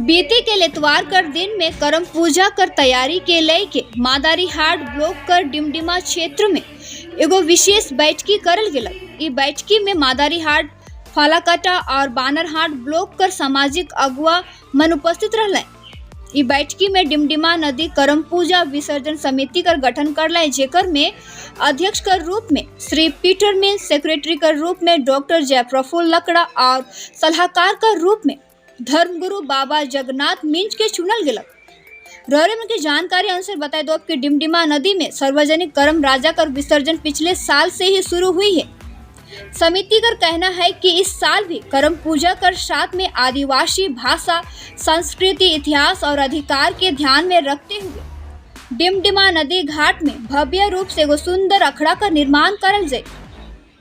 बीते के इतवार कर दिन में करम पूजा कर तैयारी के लेके मादारी हाट ब्लॉक कर डिमडिमा क्षेत्र में एगो विशेष बैठकी करल गेलक। ई बैठकी में मादारी हाट, फालाकाटा और बानरहाट ब्लॉक कर सामाजिक अगुवा मन उपस्थित रहले। ई बैठकी में डिमडिमा नदी करम पूजा विसर्जन समिति कर गठन करले, जेकर में अध्यक्ष कर रूप में श्री पीटर मीन, सेक्रेटरी कर रूप में डॉक्टर जयप्रफुल्ल लकड़ा और सलाहकार कर रूप में धर्मगुरु बाबा जगन्नाथ मिंज के चुनल गेलक। रहरे मन की जानकारी अनुसार बताए दो कि डिमडिमा नदी में सार्वजनिक करम राजा कर विसर्जन पिछले साल से ही शुरू हुई है। समिति का कहना है कि इस साल भी करम पूजा कर साथ में आदिवासी भाषा, संस्कृति, इतिहास और अधिकार के ध्यान में रखते हुए डिमडिमा नदी घाट में भव्य रूप से एगो सुंदर अखड़ा का निर्माण करल जाए।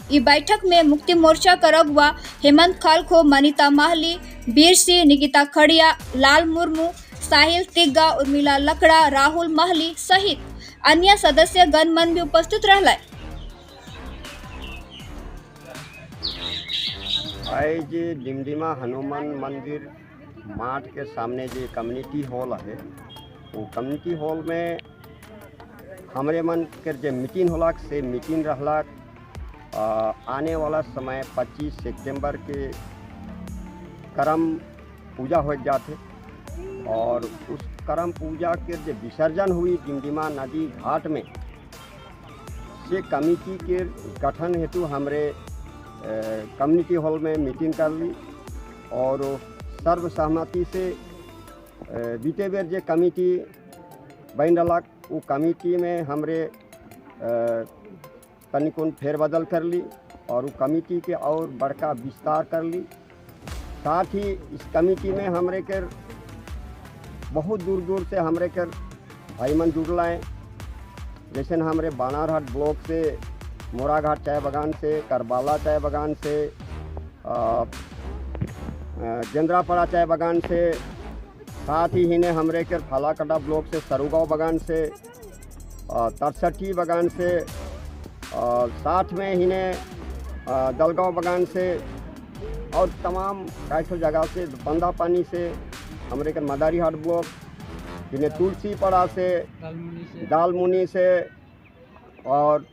ई बैठक में मुक्ति मोर्चा कर अगुवा हेमंत खलखो, मनीता महली, बीर सिंह, निकिता खड़िया, लाल मुर्मू, साहिल तिग्गा, उर्मिला लकड़ा, राहुल महली सहित अन्य सदस्य गणमन भी उपस्थित रहला। आज डिमडिमा हनुमान मंदिर माठ के सामने जो कम्युनिटी हॉल है, वो कम्युनिटी हॉल में हमरे मन के जो मीटिंग होलक से मीटिंग रहलक। आने वाला समय 25 सितंबर के करम पूजा हो जाते और उस करम पूजा के जो विसर्जन हुई डिमडिमा नदी घाट में से कमेटी के गठन हेतु हमरे कम्युनिटी हॉल में मीटिंग कर ली और सर्वसहमति से बीते बेर जो कमेटी बन रहा वो कमेटी में हमरे तनिकुन फेरबदल कर ली और वो कमेटी के और बड़का विस्तार कर ली। साथ ही इस कमेटी में हमरे कर बहुत दूर दूर से हमरे कर भाई मन जुड़ लाए, जैसे हमरे बानरहाट ब्लॉक से, मोराघाट चाय बागान से, करबाला चाय बागान से, जंद्रापड़ा चाय बागान से, साथ ही ने हमरे के फालाकाटा ब्लॉक से, सरुगांव बागान से, तरसठी बागान से, साथ में ही ने दलगांव बागान से और तमाम काठो जगह से, बंदा पानी से, हमरे के मादारी हाट ब्लॉक, जिन्हें तुलसीपड़ा से, दालमुनी से और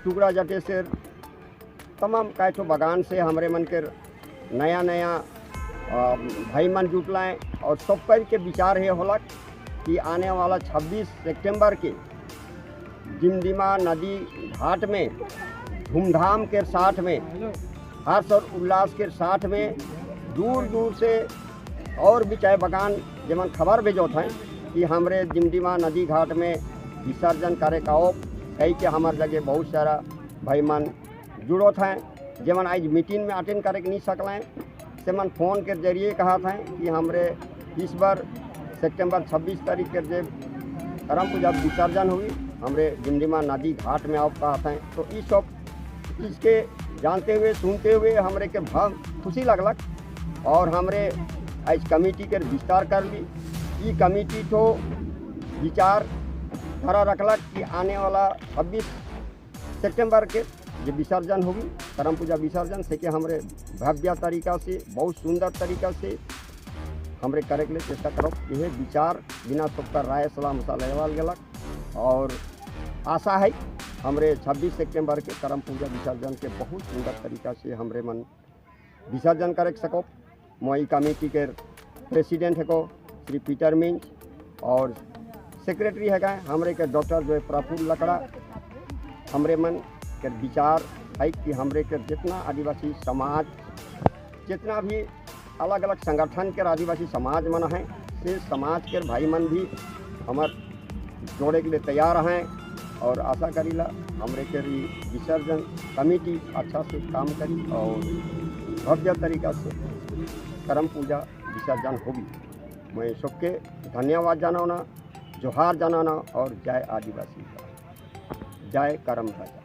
टुकड़ा जटे से, तमाम काठो बागान से हमरे मन के नया नया भाई मन जुटलाएँ और सब के विचार है होलक कि आने वाला 26 सितंबर के डिमडिमा नदी घाट में धूमधाम के साथ में, हर्ष और उल्लास के साथ में दूर दूर से और भी चाय बागान जमन खबर भेजोत हैं कि हमरे डिमडिमा नदी घाट में विसर्जन करे का कई के हमार जगह बहुत सारा भाई मन जुड़ोत हैं। जमन आज मीटिंग में अटेंड करे नहीं सकलें, से मन फ़ोन के जरिए कहा था कि हमरे इस बार सितंबर 26 तारीख के जे करम पूजा विसर्जन हुई हमरे डिमडिमा नदी घाट में आप कहा था। तो इस सब चीज़ के जानते हुए सुनते हुए हमरे के बहुत खुशी लगलक और हमरे आज कमेटी के विस्तार कर ली। ये कमेटी तो विचार धारा रखलक कि आने वाला 26 सितंबर के जो विसर्जन होगी करम पूजा विसर्जन से कि हमरे भव्य तरीका से, बहुत सुंदर तरीका से हमरे करे के लिए चेष्टा करो। यह विचार बिना सबका राय सलाह मसाला लेवाल गलक और आशा है हमरे 26 सितंबर के करम पूजा विसर्जन के बहुत सुंदर तरीका से हमरे मन विसर्जन करे सको। मोई कमेटी के प्रेसिडेंट है को श्री पीटर मीन और सेक्रेटरी है हमरे के डॉक्टर जयप्रफुल्ल लकड़ा। हमरे मन के विचार है कि हमरे के जितना आदिवासी समाज, जितना भी अलग अलग संगठन के आदिवासी समाज मन हैं, से समाज के भाई मन भी हमार जोड़े के लिए तैयार हैं और आशा करीला हमरे के विसर्जन कमेटी अच्छा से काम करी और भव्य तरीका से करम पूजा विसर्जन होगी। मैं सबके धन्यवाद जनाना, जोहार जनाना और जय आदिवासी, जय करम राजा।